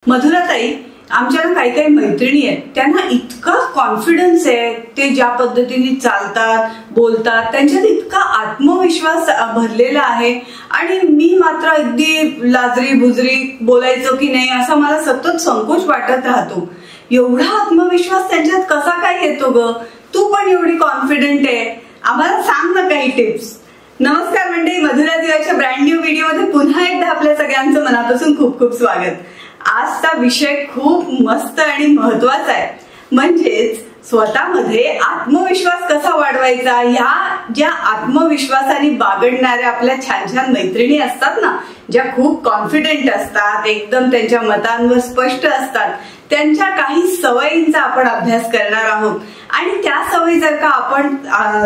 मधुराताई, आमच्या ना काही काही मैत्रिणी आहेत, त्यांना इतका कॉन्फिडन्स आहे, ते ज्या पद्धतीने चालतात बोलतात त्यांच्यात इतका आत्मविश्वास भरलेला आहे आणि मी मात्र अगदी लाजरी बुजरी बोलायचं की नाही असा मला सतत संकोच वाटत राहतो. एवढा आत्मविश्वास त्यांच्यात कसा काय येतो ग? तू पण एवढी कॉन्फिडंट आहे, आम्हाला सांग ना काही टिप्स. नमस्कार मंडळी, मधुरा दिवाच्या ब्रँड न्यू व्हिडिओ मध्ये पुन्हा एकदा आपल्या सगळ्यांचं मनापासून खूप खूप स्वागत. आजचा विषय खूप मस्त आणि महत्वाचा आहे, म्हणजेच स्वतःमध्ये आत्मविश्वास कसा वाढवायचा. ह्या ज्या आत्मविश्वासाने बागडणाऱ्या आपल्या छान छान मैत्रिणी असतात ना, ज्या खूप कॉन्फिडेंट असतात, एकदम त्यांच्या मतांवर स्पष्ट असतात, त्यांच्या काही सवयींचा आपण अभ्यास करणार आहोत. आणि त्या सवयी जर का आपण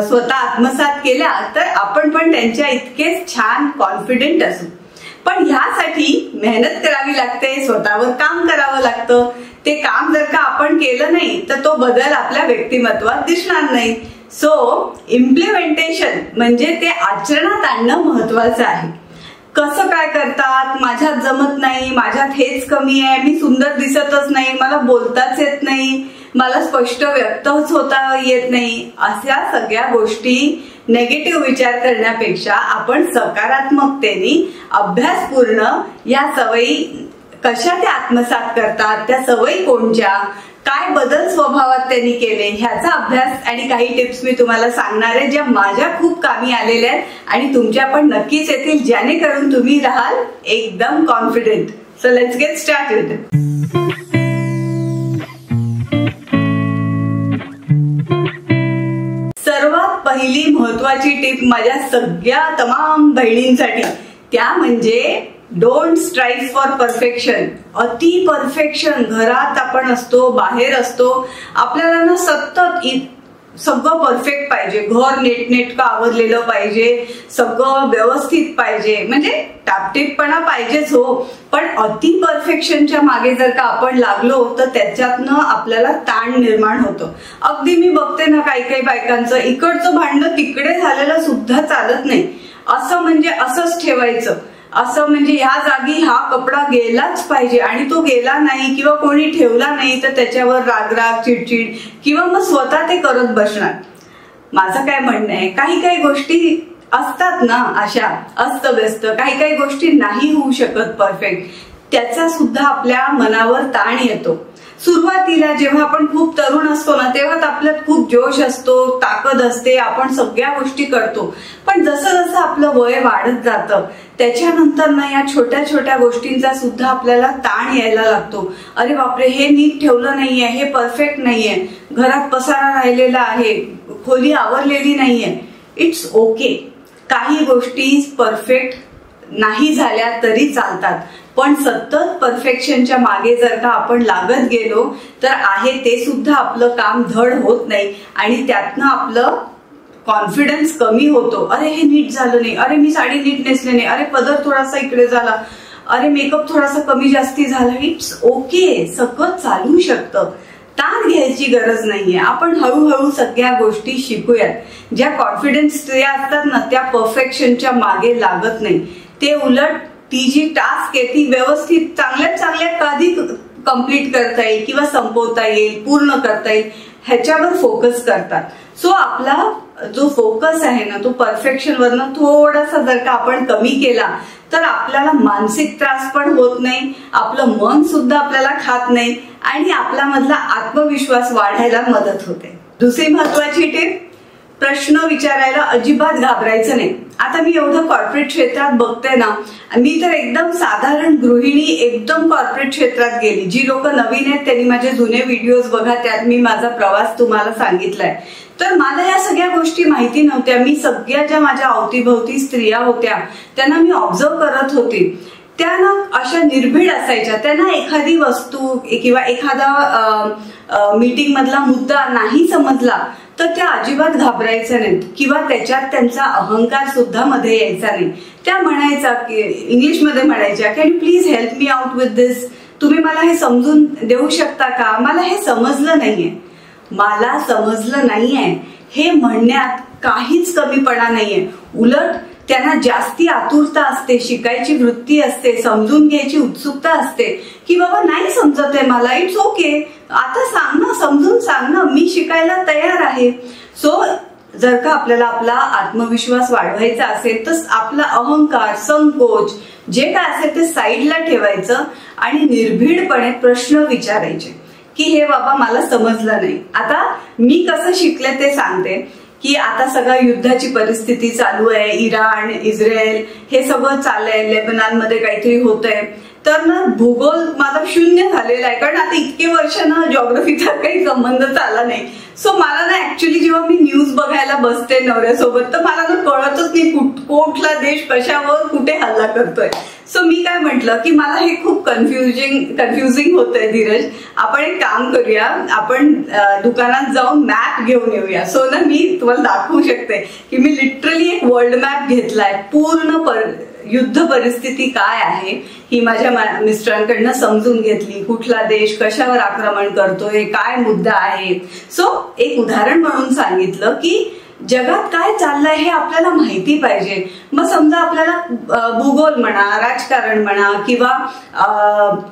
स्वतः आत्मसात केल्या तर आपण पण त्यांच्या इतकेच छान कॉन्फिडेंट असू. पण ह्यासाठी मेहनत करावी लागते, स्वतःवर काम करावं लागतं. ते काम जर का आपण केलं नाही तर तो बदल आपल्या व्यक्तिमत्वात दिसणार नाही. सो इम्प्लिमेंटेशन म्हणजे ते आचरणात आणणं महत्वाचं आहे. कसं काय करतात? माझ्यात जमत नाही, माझ्यात हेच कमी आहे, मी सुंदर दिसतच नाही, मला बोलताच येत नाही, मला स्पष्ट व्यक्तच होता येत नाही, अशा सगळ्या गोष्टी नेगेटिव्ह विचार करण्यापेक्षा आपण सकारात्मकतेने अभ्यासपूर्ण या सवयी कशा त्या आत्मसात करतात, त्या सवयी कोणत्या, काय बदल स्वभावात त्यांनी केले, ह्याचा अभ्यास आणि काही टिप्स मी तुम्हाला सांगणार आहे, ज्या माझ्या खूप कामी आलेल्या आहेत आणि तुमच्या पण नक्कीच येतील, जेणेकरून तुम्ही राहाल एकदम confident. So let's get started. सर्वात पहिली महत्वाची टिप माझ्या सगळ्या तमाम बहिणींसाठी, त्या म्हणजे डोंट स्ट्राइव फॉर परफेक्शन. अति परफेक्शन. घरात आपण असतो, बाहेर असतो, आपल्याला ना सतत सगळं परफेक्ट पाहिजे, घर नीटनेटकं आवरलेलं पाहिजे, सगळं व्यवस्थित पाहिजे, म्हणजे टापटीपपणा पाहिजेच हो. पण अति परफेक्शनच्या मागे जर का आपण लागलो तर त्याच्यातनं आपल्याला ताण निर्माण होतो. अगदी मी बघते ना काही काही बायकांचं इकडचं भांडण तिकडे झालेलं सुद्धा चालत नाही, असं म्हणजे असंच ठेवायचं, असं म्हणजे ह्या जागी हा कपडा गेलाच पाहिजे आणि तो गेला नाही किंवा कोणी ठेवला नाही तर त्याच्यावर रागराग चिडचिड किंवा मग स्वतः ते करत बसणार. माझं काय म्हणणं आहे, काही काही गोष्टी असतात ना अशा अस्तव्यस्त, काही काही गोष्टी नाही होऊ शकत परफेक्ट, त्याचा सुद्धा आपल्या मनावर ताण येतो. सुरुवातीला जेव्हा आपण खूप तरुण असतो ना तेव्हा आपल्यात खूप जोश असतो, ताकद असते, आपण सगळ्या गोष्टी करतो. पण जसं जसं आपलं वय वाढत जातं त्याच्यानंतर ना या छोट्या छोट्या गोष्टींचा सुद्धा आपल्याला ताण यायला लागतो. अरे बापरे, हे नीट ठेवलं नाहीये, हे परफेक्ट नाहीये, घरात पसारा राहिलेला आहे, खोली आवरलेली नाहीये. इट्स ओके, काही गोष्टी परफेक्ट नाही झाल्या तरी चालतात, पण सतत परफेक्शनच्या मागे जर का आपण लागत गेलो तर आहे ते सुद्धा आपलं काम धड होत नाही आणि त्यातनं आपलं कॉन्फिडन्स कमी होतो. अरे हे नीट झालं नाही, अरे मी साडी नीट नेसले नाही, अरे पदर थोडासा इकडे झाला, अरे मेकअप थोडासा कमी जास्ती झाला. इट्स ओके, सगळं चालू शकतं, ताण घ्यायची गरज नाहीये. आपण हळूहळू सगळ्या गोष्टी शिकूयात. ज्या कॉन्फिडन्स स्त्रिया असतात ना त्या परफेक्शनच्या मागे लागत नाही, ते उलट ती जी टास्क आहे ती व्यवस्थित चांगल्यात चांगल्या कधी कंप्लीट करता येईल किंवा संपवता येईल, पूर्ण करता येईल ह्याच्यावर फोकस करतात. सो आपला जो फोकस आहे ना तो परफेक्शन वरनं थोडासा जर का आपण कमी केला तर आपल्याला मानसिक त्रास पण होत नाही, आपलं मन सुद्धा आपल्याला खात नाही आणि आपला मधला आत्मविश्वास वाढायला मदत होते. दुसरी महत्वाची टिप, प्रश्न विचारायला अजिबात घाबरायचं नाही. आता मी एवढं कॉर्पोरेट क्षेत्रात बघते ना, मी तर एकदम साधारण गृहिणी एकदम कॉर्पोरेट क्षेत्रात गेली. जी लोक नवीन आहेत त्यांनी माझे जुने व्हिडिओज बघा, त्यात मी माझा प्रवास तुम्हाला सांगितलाय. तर मला या सगळ्या गोष्टी माहिती नव्हत्या. मी सगळ्या ज्या माझ्या अवतीभवती स्त्रिया होत्या त्यांना मी ऑब्झर्व करत होती. त्या ना अशा निर्भीड असायच्या. त्यांना एखादी वस्तू किंवा एखादा मीटिंग मधला मुद्दा नाही समजला तर त्या अजिबात घाबरायच्या नाहीत किंवा त्याच्यात त्यांचा अहंकार सुद्धा मध्ये यायचा नाही. त्या म्हणायच्या की इंग्लिशमध्ये म्हणायच्या, can you please help me out with this, तुम्ही मला हे समजून देऊ शकता का, मला हे समजलं नाहीये. मला समजलं नाहीये हे म्हणण्यात काहीच कमीपणा नाहीये, उलट त्यांना जास्ती आतुरता असते, शिकायची वृत्ती असते, समजून घ्यायची उत्सुकता असते की बाबा नाही समजत आहे मला, इट्स ओके, आता सांग ना, समजून सांग ना, मी शिकायला तयार आहे. सो जर का आपल्याला आपला आत्मविश्वास वाढवायचा असेल तर आपला अहंकार, संकोच जे काय असेल ते साईडला ठेवायचं आणि निर्भीडपणे प्रश्न विचारायचे की हे बाबा मला समजलं नाही. आता मी कसं शिकले ते सांगते की आता सगळं युद्धाची परिस्थिती चालू आहे, इराण, इस्रायल हे सगळं चाललंय, लेबनॉनमध्ये काहीतरी होतंय, तर ना भूगोल माझा शून्य झालेला आहे, कारण आता इतके वर्ष ना जॉग्रफीचा काही संबंधच आला नाही. सो मला ना ऍक्च्युली जेव्हा मी न्यूज बघायला बसते नवऱ्यासोबत तर मला ना कळतच नाही कुठला देश कशावर कुठे हल्ला करतोय. सो मी काय म्हटलं की मला हे खूप कन्फ्युजिंग होतंय धीरज, आपण एक काम करूया, आपण दुकानात जाऊन मॅप घेऊन येऊया. सो ना मी तुम्हाला दाखवू शकते की मी लिटरली एक वर्ल्ड मॅप घेतलाय, पूर्ण युद्ध परिस्थिती काय आहे ही माझ्या मिस्टरांकडनं समजून घेतली, कुठला देश कशावर आक्रमण करतोय, काय मुद्दा आहे. सो एक उदाहरण म्हणून सांगितलं की जगात काय चाललंय हे आपल्याला माहिती पाहिजे. मग समजा आपल्याला भूगोल म्हणा, राजकारण म्हणा किंवा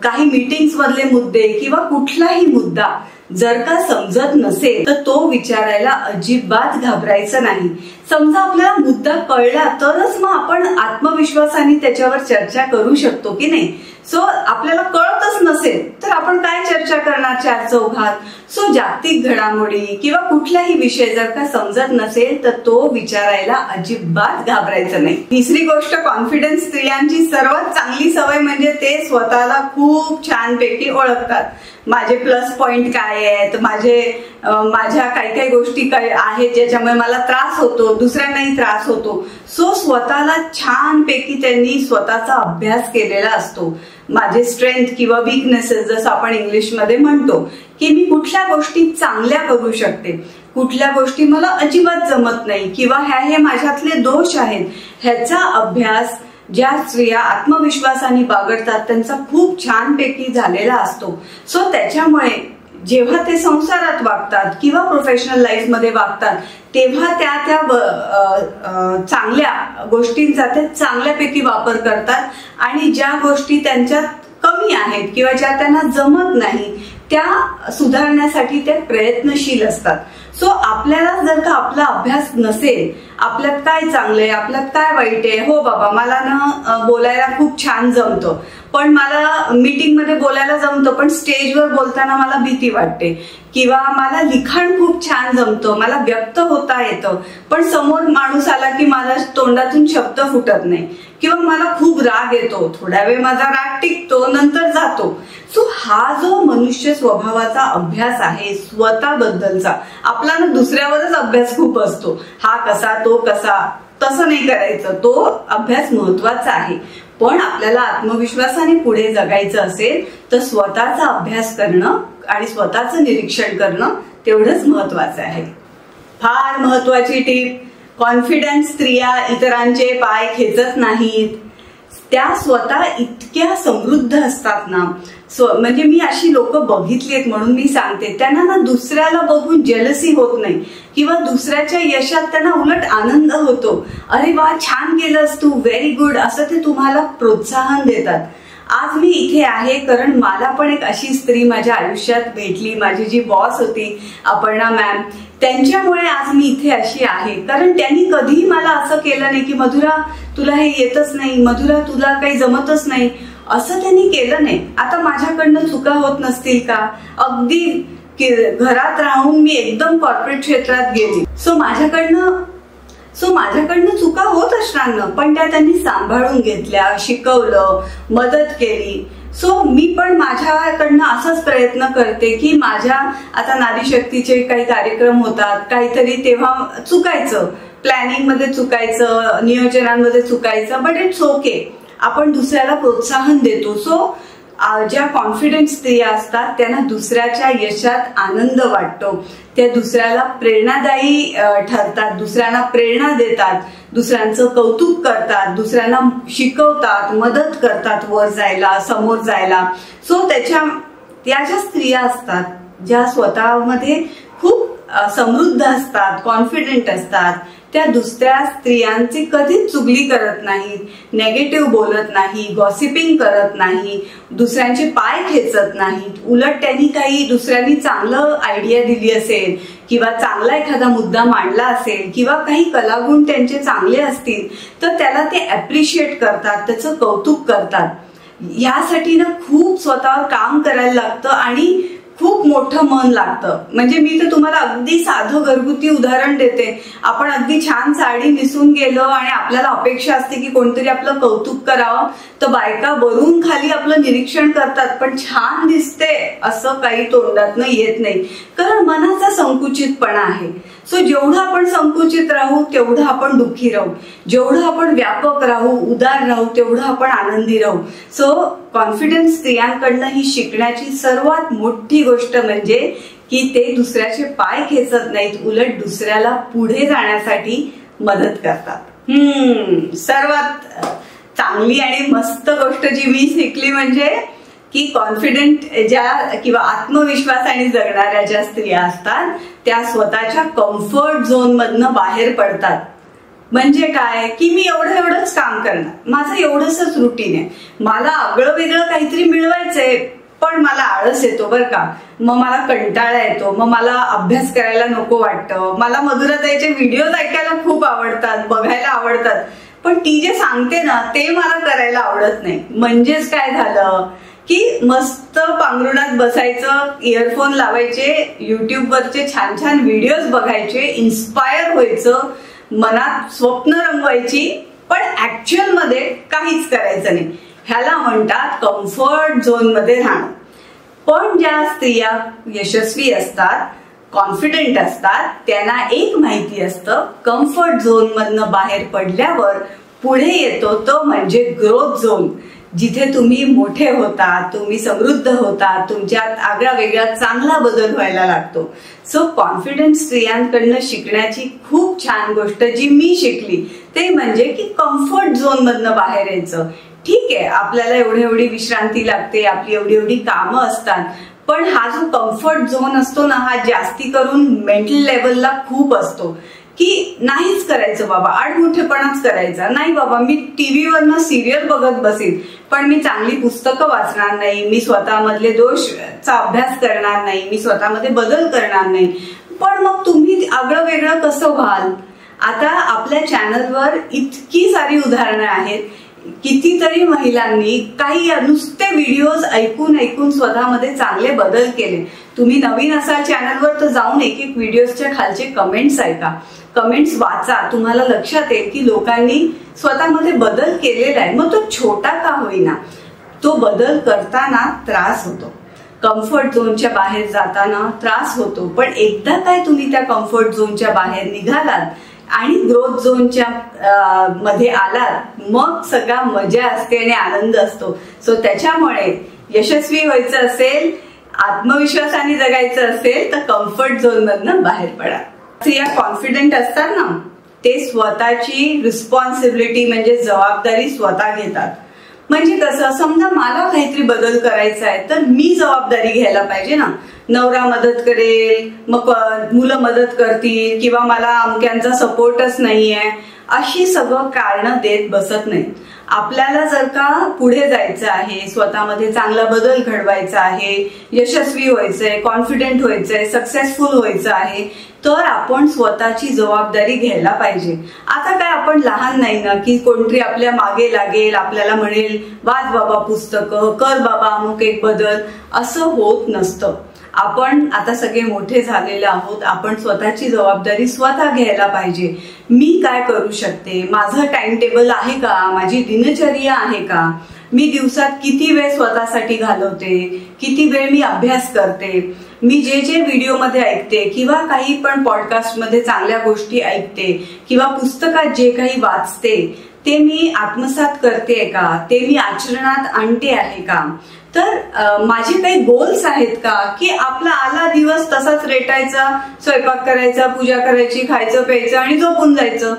काही मीटिंग्स मधले मुद्दे किंवा कुठलाही मुद्दा जर का समजत नसेल तर तो विचारायला अजिबात घाबरायचं नाही. समजा आपल्याला मुद्दा कळला तरच मग आपण आत्मविश्वासाने त्याच्यावर चर्चा करू शकतो की नाही. सो आपल्याला कळतच नसेल तर आपण काय चर्चा करणार चार चौघात. सो जागतिक घडामोडी किंवा कुठलाही विषय जर का समजत नसेल तर तो विचारायला अजिबात घाबरायचं नाही. तिसरी गोष्ट, कॉन्फिडन्स स्त्रियांची सर्वात चांगली सवय म्हणजे ते स्वतःला खूप छानपैकी ओळखतात. माझे प्लस पॉइंट काय आहेत, माझ्या काही गोष्टी काय आहेत ज्याच्यामुळे मला त्रास होतो, दुसऱ्यांनाही त्रास होतो. सो स्वतःला छानपैकी त्यांनी स्वतःचा अभ्यास केलेला असतो. माझे स्ट्रेंथ किंवा विकनेसेस जसं आपण इंग्लिशमध्ये म्हणतो की मी कुठल्या गोष्टी चांगल्या करू शकते, कुठल्या गोष्टी मला अजिबात जमत नाही किंवा हे माझ्यातले दोष आहेत, ह्याचा अभ्यास ज्या स्त्रिया आत्मविश्वासाने बागडतात त्यांचा खूप छानपैकी झालेला असतो. सो त्याच्यामुळे जेव्हा ते संसारात वागतात किंवा प्रोफेशनल लाईफ मध्ये वागतात तेव्हा त्या चांगल्या गोष्टींचा ते चांगल्यापैकी वापर करतात आणि ज्या गोष्टी त्यांच्यात कमी आहेत किंवा ज्या त्यांना जमत नाही त्या सुधारण्यासाठी ते प्रयत्नशील असतात. सो आपल्याला जर का आपला अभ्यास नसेल, आपल्यात काय चांगलंय, आपल्यात काय वाईट आहे, हो बाबा मला ना बोलायला खूप छान जमतं, पण मला मीटिंग मध्ये बोलायला जमतं पण स्टेजवर बोलताना मला भीती वाटते, किंवा मला लिखाण खूप छान जमतं, मला व्यक्त होता येतं, पण समोर माणूस आला की माझ्या तोंडातून शब्द फुटत नाही, किंवा मला खूप राग येतो, थोड्या वेळ माझा राग टिकतो नंतर जातो. सो हा जो मनुष्य स्वभावाचा अभ्यास आहे स्वतःबद्दलचा, आपला ना दुसऱ्यावरच अभ्यास खूप असतो, हा कसा तो कसा, तसं नाही करायचं. तो अभ्यास महत्वाचा आहे, पण आपल्याला आत्मविश्वासाने पुढे जगायचं असेल तर स्वतःचा अभ्यास करणं आणि स्वतःचं निरीक्षण करणं तेवढंच महत्वाचं आहे. फार महत्वाची टीप, कॉन्फिडन्स स्त्रिया इतरांचे पाय खेचत नाहीत, त्या स्वतः इतक्या समृद्ध असतात ना. म्हणजे मी अशी लोक बघितली आहेत म्हणून मी सांगते, त्यांना ना दुसऱ्याला बघून जेलसी होत नाही किंवा दुसऱ्याच्या यशात त्यांना उलट आनंद होतो. अरे वा छान केलंस तू, व्हेरी गुड, असं ते तुम्हाला प्रोत्साहन देतात. आज मी इथे आहे कारण मला पण एक अशी स्त्री माझ्या आयुष्यात भेटली, माझी जी बॉस होती अपर्णा मॅम, त्यांच्यामुळे आज मी इथे अशी आहे. कारण त्यांनी कधीही मला असं केलं नाही की मधुरा तुला हे येतच नाही, मधुरा तुला काही जमतच नाही, असं त्यांनी केलं नाही. आता माझ्याकडनं चुका होत नसतील का? अगदी घरात राहून मी एकदम कॉर्पोरेट क्षेत्रात गेली, सो माझ्याकडनं चुका होत असणार ना, पण त्या त्यांनी सांभाळून घेतल्या, शिकवलं, मदत केली. सो मी पण माझ्याकडनं असाच प्रयत्न करते की माझ्या आता नारी शक्तीचे काही कार्यक्रम होतात, काहीतरी तेव्हा चुकायचं, प्लॅनिंग मध्ये चुकायचं, नियोजनांमध्ये चुकायचं, बट इट्स ओके, आपण दुसऱ्याला प्रोत्साहन देतो. सो ज्या कॉन्फिडन्स स्त्रिया असतात त्यांना दुसऱ्याच्या यशात आनंद वाटतो, त्या दुसऱ्याला प्रेरणादायी ठरतात, दुसऱ्यांना प्रेरणा देतात, दुसऱ्यांचं कौतुक करतात, दुसऱ्यांना शिकवतात, मदत करतात वर जायला, समोर जायला. सो त्या ज्या स्त्रिया असतात ज्या स्वतःमध्ये खूप समृद्ध असतात, कॉन्फिडेंट असतात, त्या दुसऱ्या स्त्रियांची कधीच चुगली करत नाहीत, नेगेटिव्ह बोलत नाही, गॉसिपिंग करत नाही, दुसऱ्यांचे पाय खेचत नाहीत. उलट त्यांनी काही दुसऱ्यांनी चांगलं आयडिया दिली असेल किंवा चांगला एखादा मुद्दा मांडला असेल किंवा काही कलागुण त्यांचे चांगले असतील तर त्याला ते अप्रिशिएट करतात, त्याचं कौतुक करतात. यासाठी ना खूप स्वतःवर काम करायला लागतं आणि खूप मोठं मन लागतं. म्हणजे मी तर तुम्हाला अगदी साधं घरगुती उदाहरण देते. आपण अगदी छान साडी नेसून गेलो आणि आपल्याला अपेक्षा असते की कोणतरी आपलं कौतुक करावं, तर बायका वरून खाली आपलं निरीक्षण करतात, पण छान दिसते असं काही तोंडातनं येत नाही, कारण मनाचा संकुचितपणा आहे. सो जेवढं आपण संकुचित राहू तेवढं आपण दुःखी राहू, जेवढं आपण व्यापक राहू, उदार राहू, तेवढं आपण आनंदी राहू. सो कॉन्फिडन्स स्त्रियांकडनं ही शिकण्याची सर्वात मोठी गोष्ट म्हणजे की ते दुसऱ्याचे पाय खेचत नाहीत, उलट दुसऱ्याला पुढे जाण्यासाठी मदत करतात. सर्वात चांगली आणि मस्त गोष्ट जी मी शिकली म्हणजे की कॉन्फिडंट ज्या किंवा आत्मविश्वासाने जगणाऱ्या ज्या स्त्रिया असतात त्या स्वतःच्या कम्फर्ट झोन मधनं बाहेर पडतात. म्हणजे काय की मी एवढंच काम करणार, माझं एवढंच रुटीन आहे, मला आगळं वेगळं काहीतरी मिळवायचंय पण मला आळस येतो बरं का, मग मला कंटाळा येतो, मग मला अभ्यास करायला नको वाटतं, मला मधुराताईचे व्हिडिओज ऐकायला खूप आवडतात, बघायला आवडतात, पण ती जे सांगते ना ते मला करायला आवडत नाही. म्हणजेच काय झालं की मस्त पांघरुणात बसायचं, इयरफोन लावायचे, युट्यूबवरचे छान छान व्हिडिओज बघायचे, इन्स्पायर व्हायचं, मनात स्वप्न रंगवायची, पण ऍक्च्युअल मध्ये काहीच करायचं नाही. ह्याला म्हणतात कम्फर्ट झोन मध्ये राहणं. पण ज्या स्त्रिया यशस्वी असतात, कॉन्फिडंट असतात, त्यांना एक माहिती असतं, कम्फर्ट झोन मधनं बाहेर पडल्यावर पुढे येतो तो म्हणजे ग्रोथ झोन, जिथे तुम्ही मोठे होता, तुम्ही समृद्ध होता, तुमच्यात आगळा वेगळा चांगला बदल व्हायला लागतो. सो कॉन्फिडन्स स्त्रियांकडनं शिकण्याची खूप छान गोष्ट जी मी शिकली ते म्हणजे की कम्फर्ट झोन मधनं बाहेर यायचं. ठीक आहे, आपल्याला एवढी विश्रांती लागते, आपली एवढी कामं असतात, पण हा जो कम्फर्ट झोन असतो ना हा जास्ती करून मेंटल लेवलला खूप असतो की नाहीच करायचं बाबा, आडमुठेपणाच करायचा नाही बाबा, मी टीव्हीवरनं सिरियल बघत बसेल पण मी चांगली पुस्तकं वाचणार नाही, मी स्वतःमधले दोषचा अभ्यास करणार नाही, मी स्वतःमध्ये बदल करणार नाही. पण मग तुम्ही आगळं वेगळं कसं व्हाल? आता आपल्या चॅनलवर इतकी सारी उदाहरणं आहेत, कितीतरी महिलांनी काही नुसते व्हिडिओज ऐकून स्वतःमध्ये चांगले बदल केले. तुम्ही नवीन असाल चॅनलवर तर जाऊन एक व्हिडिओच्या खालचे कमेंट्स ऐका, कमेंट्स वाचा, तुम्हाला लक्षात येईल की लोकांनी स्वतःमध्ये बदल केलेला आहे. मग तो छोटा का होईना, तो बदल करताना त्रास होतो, कम्फर्ट झोनच्या बाहेर जाताना त्रास होतो, पण एकदा काय तुम्ही त्या कम्फर्ट झोनच्या बाहेर निघालात आणि ग्रोथ झोनच्या मध्ये आलात मग सगळा मजा असते आणि आनंद असतो. सो त्याच्यामुळे यशस्वी व्हायचं असेल, आत्मविश्वासाने जगायचं असेल तर कम्फर्ट झोन मधनं बाहेर पडा. स्त्रिया कॉन्फिडंट असतात ना ते स्वतःची रिस्पॉन्सिबिलिटी म्हणजे जबाबदारी स्वतः घेतात. म्हणजे कसं, समजा मला काहीतरी बदल करायचा आहे तर मी जबाबदारी घ्यायला पाहिजे ना. नवरा मदत करेल, मग मुलं मदत करतील किंवा मला अमक्यांचा सपोर्टच नाहीये, अशी सगळं कारणं देत बसत नाही. आपल्याला जर का पुढे जायचं आहे, स्वतःमध्ये चांगला बदल घडवायचा आहे, यशस्वी व्हायचंय, कॉन्फिडंट व्हायचंय, सक्सेसफुल व्हायचं आहे, तर आपण स्वतःची जबाबदारी घ्यायला पाहिजे. आता काय आपण लहान नाही ना की कोणतरी आपल्या मागे लागेल, आपल्याला म्हणेल वाच बाबा पुस्तकं, कर बाबा अमुक एक बदल, असं होत नसतं. आपण आता सगळे मोठे झालेले आहोत, आपण स्वतःची जबाबदारी स्वतः घ्यायला पाहिजे. मी काय करू शकते, माझं टाइम टेबल आहे का, माझी दिनचर्या आहे का, मी दिवसात किती वेळ स्वतःसाठी घालवते, किती वेळ मी अभ्यास करते, मी जे व्हिडिओमध्ये ऐकते किंवा काही पण पॉडकास्टमध्ये चांगल्या गोष्टी ऐकते किंवा पुस्तकात जे काही वाचते ते मी आत्मसात करते का, ते मी आचरणात आणते आहे का, तर माझे काही गोल्स आहेत का की आपला आला दिवस तसाच रेटायचा, स्वयंपाक करायचा, पूजा करायची, खायचं प्यायचं आणि झोपून जायचं,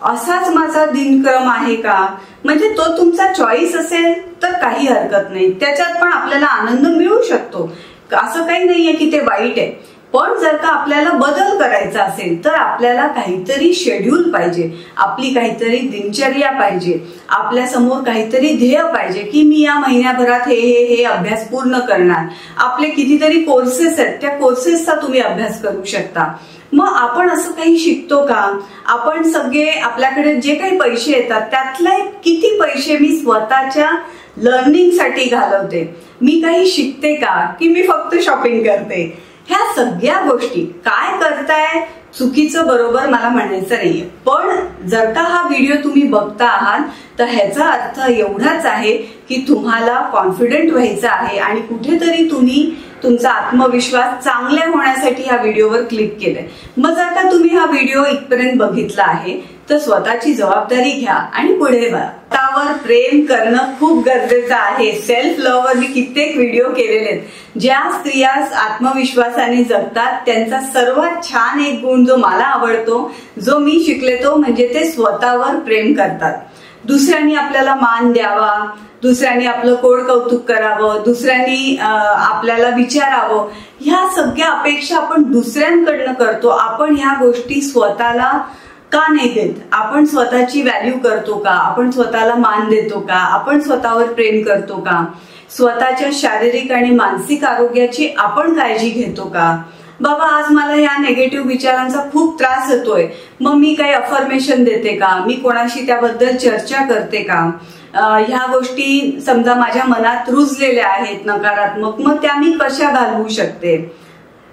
असाच माझा दिनक्रम आहे का. म्हणजे तो तुमचा चॉईस असेल तर काही हरकत नाही, त्याच्यात पण आपल्याला आनंद मिळू शकतो. असं काही नाहीये की ते वाईट आहे. पण जर का आपल्याला बदल करायचा असेल तर आपल्याला काहीतरी शेड्यूल पाहिजे, आपली काहीतरी दिनचर्या पाहिजे, आपल्या समोर काहीतरी ध्येय पाहिजे की मी या महिन्याभरात हे अभ्यास पूर्ण करणार. आपले कितीतरी कोर्सेस आहेत, त्या कोर्सेसचा तुम्ही अभ्यास करू शकता. मग आपण असं काही शिकतो का? आपण सगळे आपल्याकडे जे काही पैसे येतात त्यातले किती पैसे मी स्वतःच्या लर्निंगसाठी घालवते? मी काही शिकते का की मी फक्त शॉपिंग करते? ह्या सगळ्या गोष्टी काय करताय चुकीचं बरोबर मला म्हणायचं नाहीये, पण जर का हा व्हिडिओ तुम्ही बघता आहात तर ह्याचा अर्थ एवढाच आहे की तुम्हाला कॉन्फिडंट व्हायचं आहे आणि कुठेतरी तुम्ही तुमचा आत्मविश्वास चांगला होण्यासाठी ह्या व्हिडिओवर क्लिक केलंय. मग जर का तुम्ही हा व्हिडिओ इथपर्यंत बघितला आहे तर स्वतःची जबाबदारी घ्या आणि पुढे वळा. स्वतःवर प्रेम करणं खूप गरजेचं आहे. सेल्फ लव्हवर मी कित्येक व्हिडिओ केलेले आहेत. ज्या स्त्रिया आत्मविश्वासाने जगतात त्यांचा सर्वात छान एक गुण जो मला आवडतो, जो मी शिकले, तो म्हणजे ते स्वतःवर प्रेम करतात. दुसऱ्यांनी आपल्याला मान द्यावा, दुसऱ्यांनी आपलं कोड कौतुक करावं, दुसऱ्यांनी आपल्याला विचारावं, ह्या सगळ्या अपेक्षा आपण दुसऱ्यांकडनं करतो. आपण ह्या गोष्टी स्वतःला का नाही देत? आपण स्वतःची व्हॅल्यू करतो का? आपण स्वतःला मान देतो का? आपण स्वतःवर प्रेम करतो का? स्वतःच्या शारीरिक आणि मानसिक आरोग्याची आपण काळजी घेतो का? बाबा आज मला या नेगेटिव्ह विचारांचा खूप त्रास होतोय, मग मी काही अफर्मेशन देते का? मी कोणाशी त्याबद्दल चर्चा करते का? ह्या गोष्टी समजा माझ्या मनात रुजलेल्या आहेत नकारात्मक, मग त्या मी कशा घालवू शकते?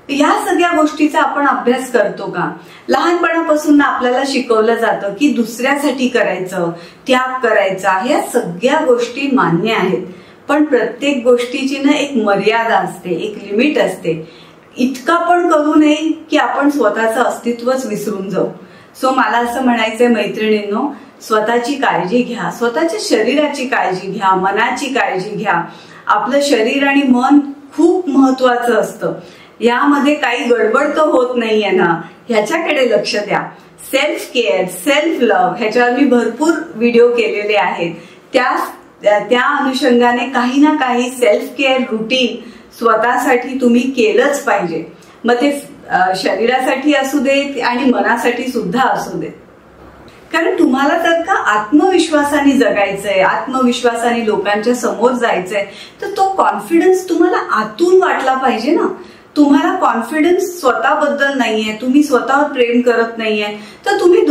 ह्या सगळ्या गोष्टीचा आपण अभ्यास करतो का? लहानपणापासून आपल्याला शिकवलं जातं की दुसऱ्यासाठी करायचं, त्याग करायचा, ह्या सगळ्या गोष्टी मान्य आहेत, पण प्रत्येक गोष्टीची ना एक मर्यादा असते, एक लिमिट असते. इतका पण करू नये की आपण स्वतःचं अस्तित्वच विसरून जाऊ. सो मला असं म्हणायचंय मैत्रिणींनो, स्वतःची काळजी घ्या, स्वतःच्या शरीराची काळजी घ्या, मनाची काळजी घ्या. आपलं शरीर आणि मन खूप महत्वाचं असतं. यामध्ये काही गडबड तर होत नाहीये ना, ह्याच्याकडे लक्ष द्या. सेल्फ केअर, सेल्फ लव्ह ह्याच्यावर मी भरपूर व्हिडिओ केलेले आहेत. त्या अनुषंगाने काही ना काही सेल्फ केअर रुटीन स्वतःसाठी तुम्ही केलंच पाहिजे. मग ते शरीरासाठी असू दे आणि मनासाठी सुद्धा असू दे. कारण तुम्हाला जर का आत्मविश्वासाने जगायचंय, आत्मविश्वासाने लोकांच्या समोर जायचंय, तर तो कॉन्फिडन्स तुम्हाला आतून वाटला पाहिजे ना. तुम्हाला कॉन्फिडन्स स्वतःबद्दल नाहीये, तुम्ही स्वतःवर प्रेम करत नाहीये, तर तुम्ही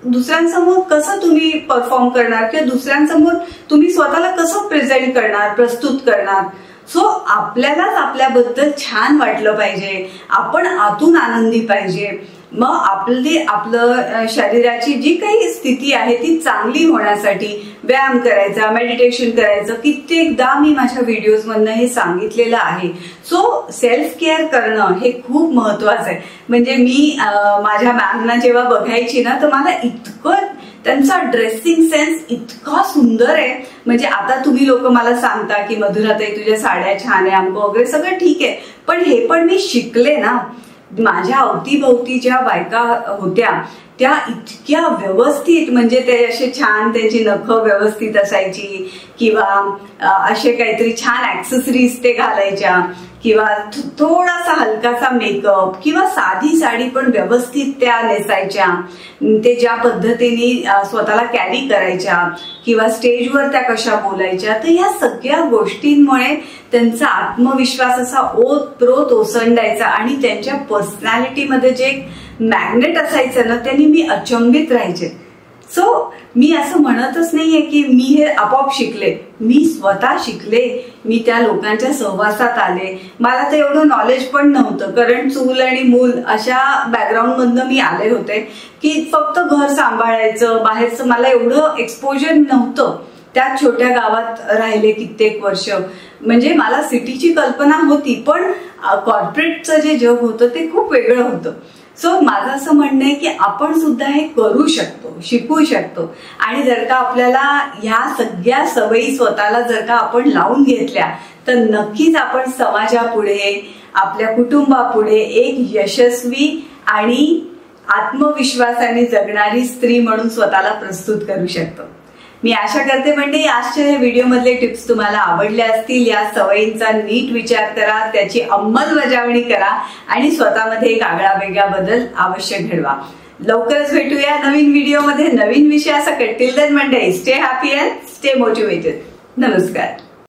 दुसऱ्यांसमोर कसं तुम्ही परफॉर्म करणार किंवा दुसऱ्यांसमोर तुम्ही स्वतःला कसं प्रेझेंट करणार, प्रस्तुत करणार? सो आपल्यालाच आपल्याबद्दल छान वाटलं पाहिजे, आपण आतून आनंदी पाहिजे. मग आपलं शरीराची जी काही स्थिती आहे ती चांगली होण्यासाठी व्यायाम करायचा, मेडिटेशन करायचं. कित्येकदा मी माझ्या व्हिडिओज मधनं हे सांगितलेलं आहे. सो सेल्फ केअर करणं हे खूप महत्वाचं आहे. म्हणजे मी माझ्या मॅमना जेव्हा बघायची ना, तर मला इतकं त्यांचा ड्रेसिंग सेन्स इतका सुंदर आहे. म्हणजे आता तुम्ही लोक मला सांगता की मधुराताई तुझ्या साड्या छान आहे, आंबं वगैरे सगळं ठीक आहे, पण हे पण मी शिकले ना. माझ्या अवतीभोवती ज्या बायका होत्या त्या इतक्या व्यवस्थित, म्हणजे ते असे छान, त्यांची नखं व्यवस्थित असायची किंवा असे काहीतरी छान ऍक्सेसरीज ते घालायच्या किंवा थोडासा हलकासा मेकअप किंवा साधी साडी पण व्यवस्थित त्या नेसायच्या. ते ज्या पद्धतीने स्वतःला कॅरी करायच्या किंवा स्टेजवर त्या कशा बोलायच्या, तर या सगळ्या गोष्टींमुळे त्यांचा आत्मविश्वास असा ओतप्रोत ओसंडायचा आणि त्यांच्या पर्सनॅलिटीमध्ये जे मॅग्नेट असायचं ना, त्यांनी मी अचंबित राहायचे. सो मी असं म्हणतच नाहीये की मी हे आपोआप शिकले, मी स्वतः शिकले, मी त्या लोकांच्या सहवासात आले. मला तर एवढं नॉलेज पण नव्हतं, कारण चूल आणि मूल अशा बॅकग्राऊंड मधनं मी आले होते की फक्त घर सांभाळायचं, बाहेरचं मला एवढं एक्सपोजर नव्हतं. त्या छोट्या गावात राहिले कित्येक वर्ष, म्हणजे मला सिटीची कल्पना होती, पण कॉर्पोरेटचं जे जग होतं ते खूप वेगळं होतं. सो माझं असं म्हणणं आहे की आपण सुद्धा हे करू शकतो, शिकू शकतो. आणि जर का आपल्याला ह्या सगळ्या सवयी स्वतःला जर का आपण लावून घेतल्या तर नक्कीच आपण समाजापुढे, आपल्या कुटुंबापुढे एक यशस्वी आणि आत्मविश्वासाने जगणारी स्त्री म्हणून स्वतःला प्रस्तुत करू शकतो. मी आशा करते म्हणजे आजच्या या व्हिडिओ मधले टिप्स तुम्हाला आवडल्या असतील. या सवयींचा नीट विचार करा, त्याची अंमलबजावणी करा आणि स्वतःमध्ये एक आगळा वेगळा बदल अवश्य घडवा. लवकरच भेटूया नवीन व्हिडिओ मध्ये नवीन विषयासकट. टिल देन मंडळी, stay happy and stay motivated. नमस्कार.